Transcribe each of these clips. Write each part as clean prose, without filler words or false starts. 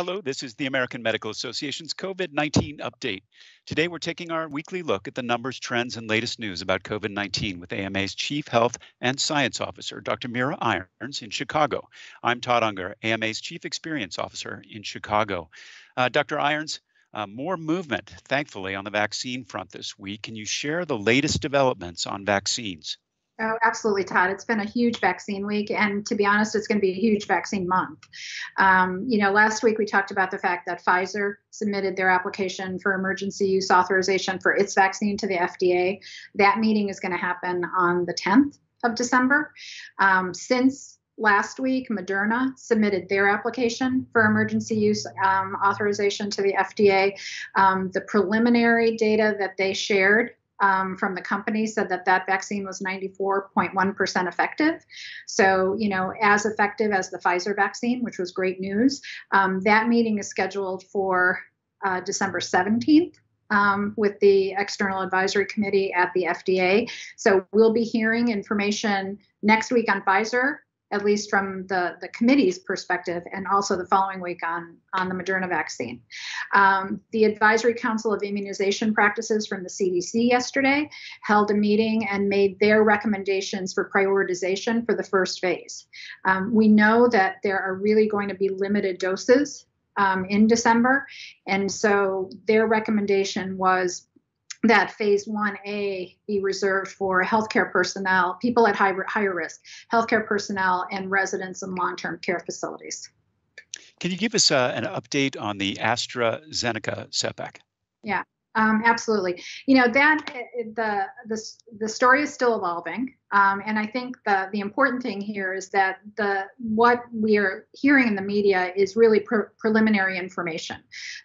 Hello, this is the American Medical Association's COVID-19 update. Today, we're taking our weekly look at the numbers, trends, and latest news about COVID-19 with AMA's Chief Health and Science Officer, Dr. Mira Irons in Chicago. I'm Todd Unger, AMA's Chief Experience Officer in Chicago. Dr. Irons, more movement, thankfully, on the vaccine front this week. Can you share the latest developments on vaccines? Oh, absolutely, Todd. It's been a huge vaccine week, and to be honest, it's going to be a huge vaccine month. Last week we talked about the fact that Pfizer submitted their application for emergency use authorization for its vaccine to the FDA. That meeting is going to happen on the 10th of December. Since last week, Moderna submitted their application for emergency use authorization to the FDA. The preliminary data that they shared from the company said that vaccine was 94.1% effective. So, as effective as the Pfizer vaccine, which was great news. That meeting is scheduled for December 17th. With the External Advisory Committee at the FDA. So we'll be hearing information next week on Pfizer, at least from the committee's perspective, and also the following week on the Moderna vaccine. The Advisory Council of Immunization Practices from the CDC yesterday held a meeting and made their recommendations for prioritization for the first phase. We know that there are really going to be limited doses in December, and so their recommendation was that phase 1A be reserved for healthcare personnel, people at higher risk, healthcare personnel, and residents in long-term care facilities. Can you give us an update on the AstraZeneca setback? Yeah, absolutely. The story is still evolving, and I think the important thing here is that what we are hearing in the media is really preliminary information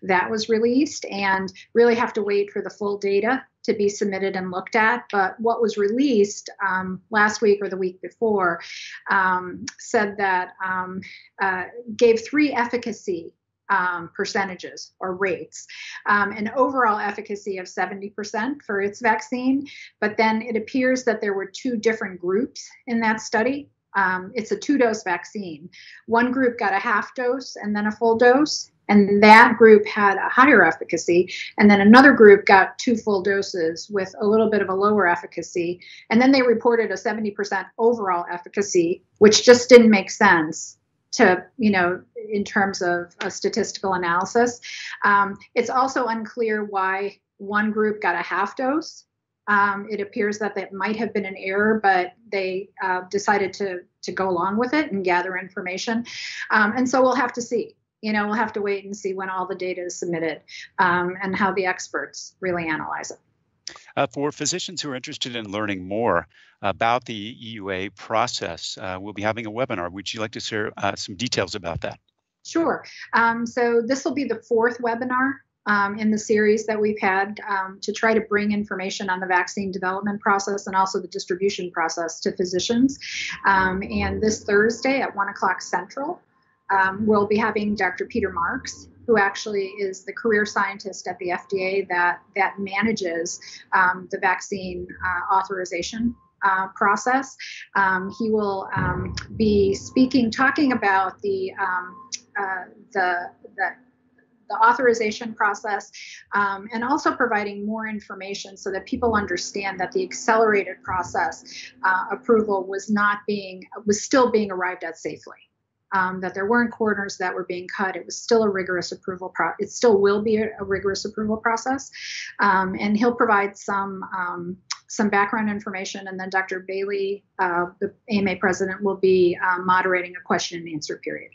that was released, and really have to wait for the full data to be submitted and looked at. But what was released last week or the week before said that gave 3 efficacy percentages or rates, an overall efficacy of 70% for its vaccine. But then it appears that there were 2 different groups in that study. It's a 2-dose vaccine. One group got a half dose and then a full dose, and that group had a higher efficacy. And then another group got 2 full doses with a little bit of a lower efficacy. And then they reported a 70% overall efficacy, which just didn't make sense to, in terms of a statistical analysis. It's also unclear why one group got a half dose. It appears that might have been an error, but they decided to go along with it and gather information. And so we'll have to see. We'll have to wait and see when all the data is submitted and how the experts really analyze it. For physicians who are interested in learning more about the EUA process, we'll be having a webinar. Would you like to share some details about that? Sure. So this will be the 4th webinar in the series that we've had to try to bring information on the vaccine development process and also the distribution process to physicians. And this Thursday at 1 o'clock Central, we'll be having Dr. Peter Marks, who actually is the career scientist at the FDA that manages the vaccine authorization process. He will be talking about the authorization process, and also providing more information so that people understand that the accelerated process approval was still being arrived at safely. That there weren't corners that were being cut. It was still a rigorous approval it still will be a rigorous approval process. And he'll provide some background information, and then Dr. Bailey, the AMA president, will be moderating a question and answer period.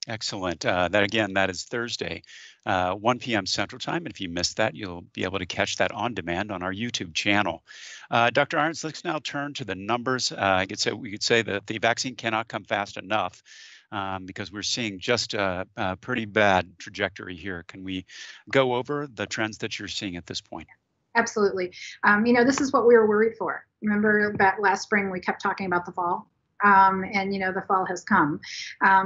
Excellent. That is Thursday, 1 p.m. Central Time. And if you missed that, you'll be able to catch that on demand on our YouTube channel. Dr. Irons, let's now turn to the numbers. We could say that the vaccine cannot come fast enough because we're seeing just a pretty bad trajectory here. Can we go over the trends that you're seeing at this point? Absolutely. This is what we were worried for. Remember that last spring we kept talking about the fall? And the fall has come.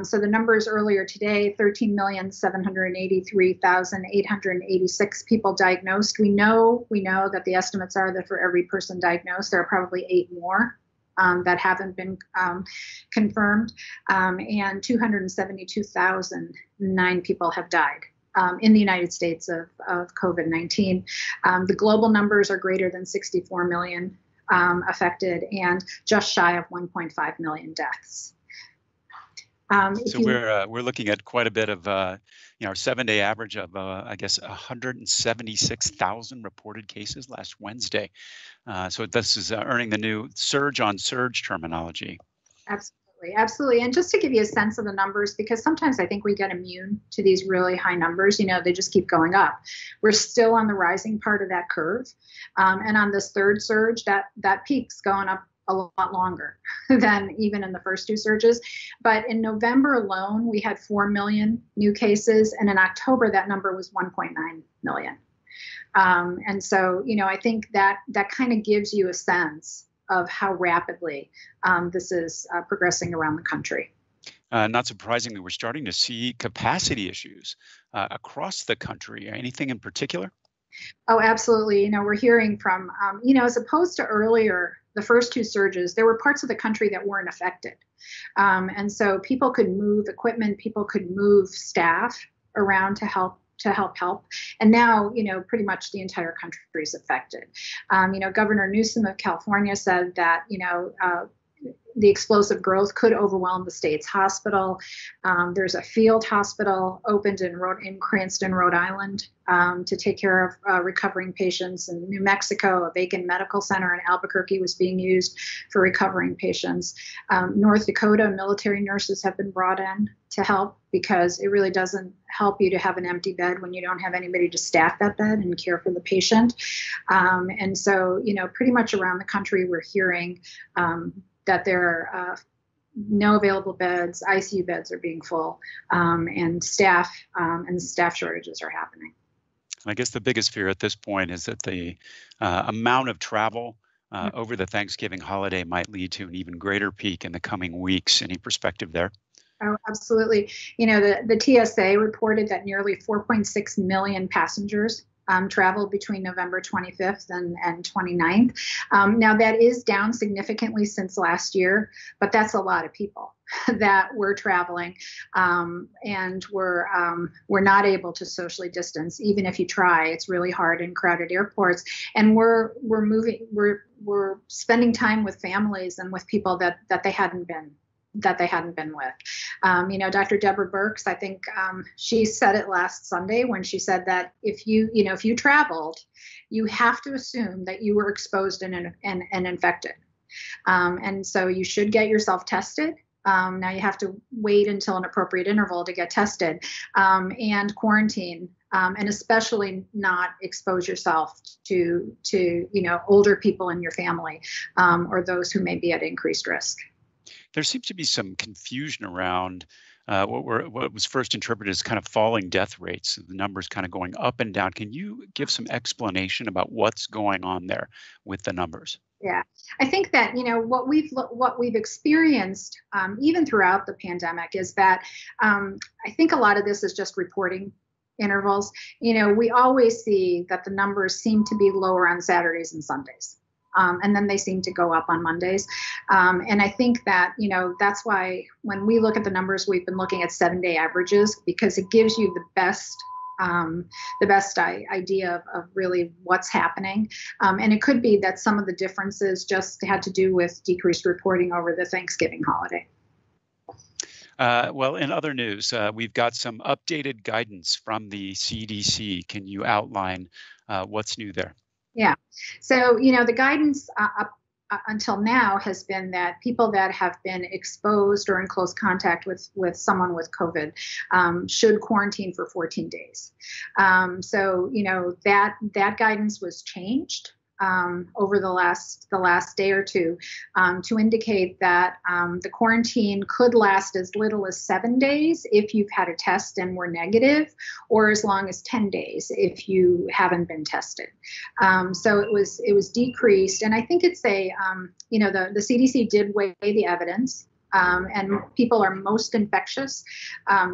So the numbers earlier today, 13,783,886 people diagnosed. We know that the estimates are that for every person diagnosed, there are probably 8 more that haven't been confirmed, and 272,009 people have died in the United States of COVID-19. The global numbers are greater than 64 million affected and just shy of 1.5 million deaths. So we're looking at quite a bit of our 7-day average of I guess 176,000 reported cases last Wednesday. So this is earning the new surge on surge terminology. Absolutely. And just to give you a sense of the numbers, because sometimes I think we get immune to these really high numbers, they just keep going up. We're still on the rising part of that curve. And on this third surge, that peak's going up a lot longer than even in the first two surges. But in November alone, we had 4 million new cases. And in October, that number was 1.9 million. And so, I think that kind of gives you a sense of how rapidly this is progressing around the country. Not surprisingly, we're starting to see capacity issues across the country. Anything in particular? Oh, absolutely. We're hearing from, as opposed to earlier, the first two surges, there were parts of the country that weren't affected. And so people could move equipment, people could move staff around to help. And now, pretty much the entire country is affected. Governor Newsom of California said that, the explosive growth could overwhelm the state's hospital. There's a field hospital opened in Cranston, Rhode Island, to take care of recovering patients. In New Mexico, a vacant medical center in Albuquerque was being used for recovering patients. North Dakota, military nurses have been brought in to help, because it really doesn't help you to have an empty bed when you don't have anybody to staff that bed and care for the patient. And so, pretty much around the country, we're hearing that there are no available beds, ICU beds are being full, and staff shortages are happening. I guess the biggest fear at this point is that the amount of travel over the Thanksgiving holiday might lead to an even greater peak in the coming weeks. Any perspective there? Oh, absolutely. The TSA reported that nearly 4.6 million passengers traveled between November 25th and 29th. Now, that is down significantly since last year, but that's a lot of people that were traveling, and we're not able to socially distance. Even if you try, it's really hard in crowded airports. And we're spending time with families and with people that they hadn't been with. Dr. Deborah Birx, I think she said it last Sunday when she said that if you traveled, you have to assume that you were exposed and infected. And so you should get yourself tested. Now you have to wait until an appropriate interval to get tested, and quarantine, and especially not expose yourself to older people in your family, or those who may be at increased risk. There seems to be some confusion around what was first interpreted as kind of falling death rates, the numbers kind of going up and down. Can you give some explanation about what's going on there with the numbers? Yeah, I think that what we've experienced even throughout the pandemic is that I think a lot of this is just reporting intervals. We always see that the numbers seem to be lower on Saturdays and Sundays. And then they seem to go up on Mondays. And I think that, that's why when we look at the numbers, we've been looking at 7-day averages, because it gives you the best idea of really what's happening. And it could be that some of the differences just had to do with decreased reporting over the Thanksgiving holiday. Well, in other news, we've got some updated guidance from the CDC. Can you outline what's new there? Yeah. So, the guidance up until now has been that people that have been exposed or in close contact with someone with COVID should quarantine for 14 days. So, that guidance was changed over the last day or two to indicate that the quarantine could last as little as 7 days if you've had a test and were negative, or as long as 10 days if you haven't been tested. So it was decreased, and I think it's the CDC did weigh the evidence. And people are most infectious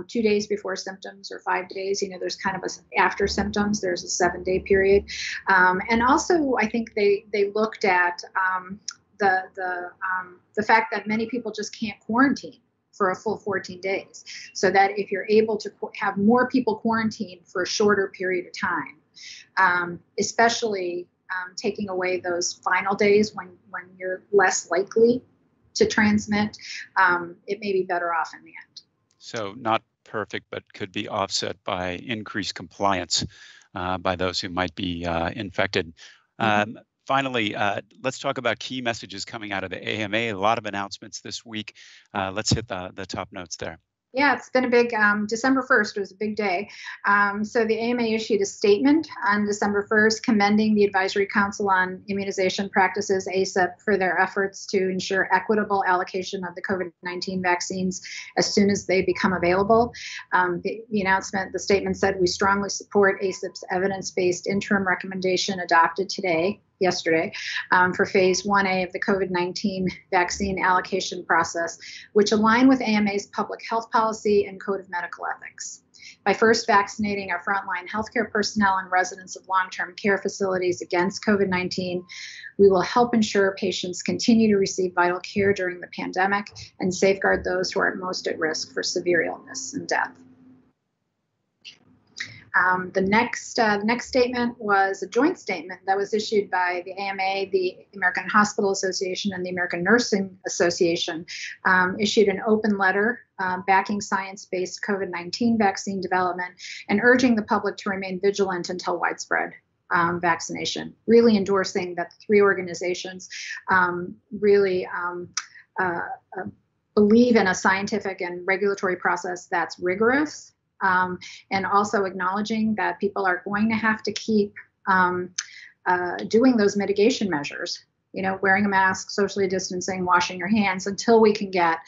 2 days before symptoms or 5 days. There's kind of after symptoms, there's a 7-day period. And also, I think they looked at the fact that many people just can't quarantine for a full 14 days. So that if you're able to have more people quarantined for a shorter period of time, especially taking away those final days when you're less likely to transmit, it may be better off in the end. So not perfect, but could be offset by increased compliance by those who might be infected. Finally, let's talk about key messages coming out of the AMA. A lot of announcements this week. Let's hit the top notes there. Yeah, it's been a big, December 1st was a big day. So the AMA issued a statement on December 1st commending the Advisory Council on Immunization Practices, ACIP, for their efforts to ensure equitable allocation of the COVID-19 vaccines as soon as they become available. The announcement, the statement said, we strongly support ACIP's evidence-based interim recommendation adopted yesterday, for phase 1A of the COVID-19 vaccine allocation process, which align with AMA's public health policy and code of medical ethics. By first vaccinating our frontline healthcare personnel and residents of long-term care facilities against COVID-19, we will help ensure patients continue to receive vital care during the pandemic and safeguard those who are most at risk for severe illness and death. The next statement was a joint statement that was issued by the AMA, the American Hospital Association, and the American Nursing Association, issued an open letter backing science-based COVID-19 vaccine development and urging the public to remain vigilant until widespread vaccination, really endorsing that the three organizations really believe in a scientific and regulatory process that's rigorous, and also acknowledging that people are going to have to keep doing those mitigation measures, wearing a mask, socially distancing, washing your hands until we can get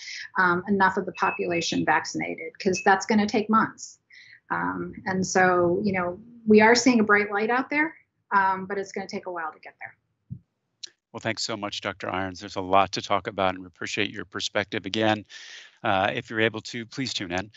enough of the population vaccinated, because that's going to take months. And so, we are seeing a bright light out there, but it's going to take a while to get there. Well, thanks so much, Dr. Irons. There's a lot to talk about, and we appreciate your perspective again. If you're able to, please tune in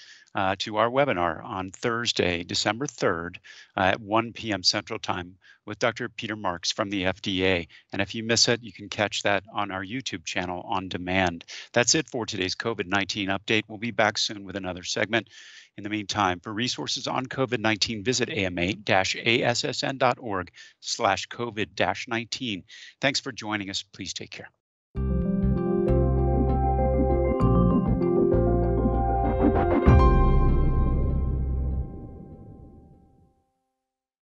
to our webinar on Thursday, December 3rd at 1 p.m. Central Time with Dr. Peter Marks from the FDA. And if you miss it, you can catch that on our YouTube channel on demand. That's it for today's COVID-19 update. We'll be back soon with another segment. In the meantime, for resources on COVID-19, visit ama-assn.org/COVID-19. Thanks for joining us. Please take care.